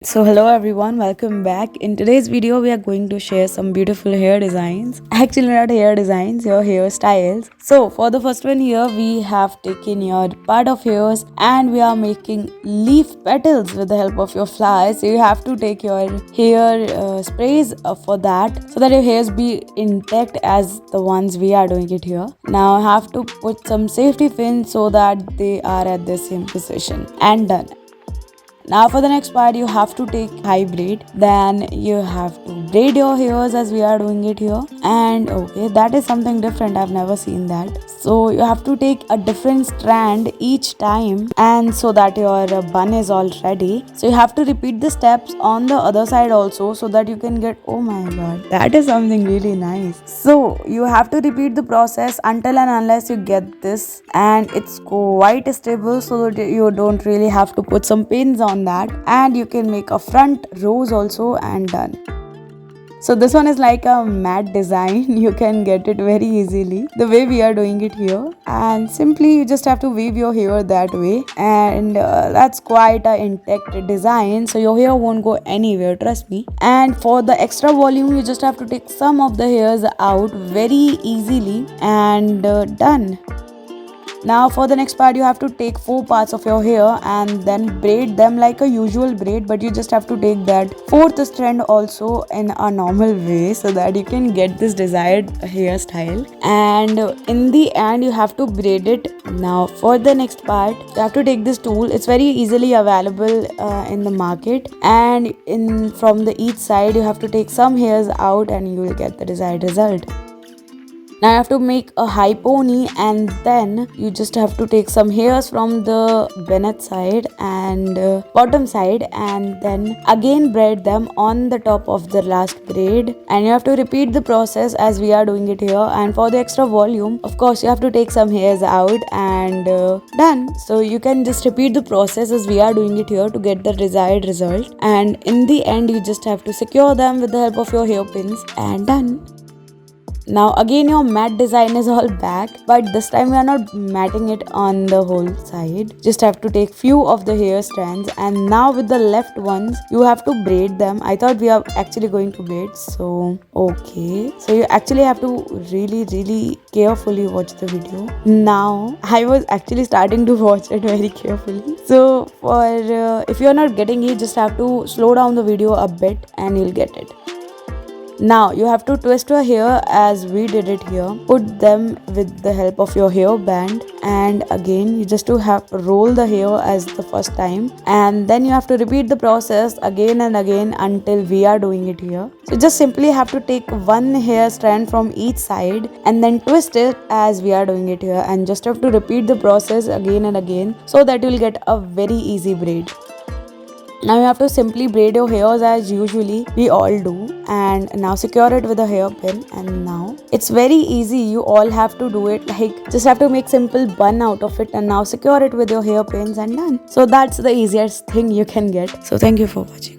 So hello everyone, welcome back. In today's video we are going to share some beautiful hair designs. Actually not hair designs, your hairstyles. So for the first one here we have taken your part of hairs and we are making leaf petals with the help of your flowers. So you have to take your hair sprays for that so that your hairs be intact as the ones we are doing it here. Now I have to put some safety pins so that they are at the same position and done. Now for the next part you have to take high braid, then you have to braid your hairs as we are doing it here. And okay, that is something different, I've never seen that. So you have to take a different strand each time, and so that your bun is all ready. So you have to repeat the steps on the other side also so that you can get, oh my god, that is something really nice. So you have to repeat the process until and unless you get this, and it's quite stable so that you don't really have to put some pins on that, and you can make a front rose also and done. So this one is like a matte design. You can get it very easily the way we are doing it here, and simply you just have to weave your hair that way, and that's quite a intact design, so your hair won't go anywhere, trust me. And for the extra volume you just have to take some of the hairs out very easily, and done. Now for the next part you have to take 4 parts of your hair and then braid them like a usual braid, but you just have to take that 4th strand also in a normal way so that you can get this desired hairstyle, and in the end you have to braid it. Now for the next part you have to take this tool. It's very easily available in the market, and from the each side you have to take some hairs out and you will get the desired result. Now you have to make a high pony, and then you just have to take some hairs from the bonnet side and bottom side, and then again braid them on the top of the last braid, and you have to repeat the process as we are doing it here. And for the extra volume, of course, you have to take some hairs out and done. So you can just repeat the process as we are doing it here to get the desired result, and in the end you just have to secure them with the help of your hairpins and done. Now again your matte design is all back, but this time we are not matting it on the whole side. Just have to take few of the hair strands, and now with the left ones you have to braid them. I thought we are actually going to braid, so okay. So you actually have to really carefully watch the video. Now I was actually starting to watch it very carefully. So for if you are not getting it, just have to slow down the video a bit and you'll get it. Now you have to twist your hair as we did it here. Put them with the help of your hair band, and again you just have to roll the hair as the first time, and then you have to repeat the process again and again until we are doing it here. So just simply have to take one hair strand from each side and then twist it as we are doing it here, and just have to repeat the process again and again so that you will get a very easy braid. Now you have to simply braid your hairs as usually we all do, and now secure it with a hairpin. And now it's very easy, you all have to do it, like just have to make simple bun out of it and now secure it with your hairpins and done. So that's the easiest thing you can get. So thank you for watching.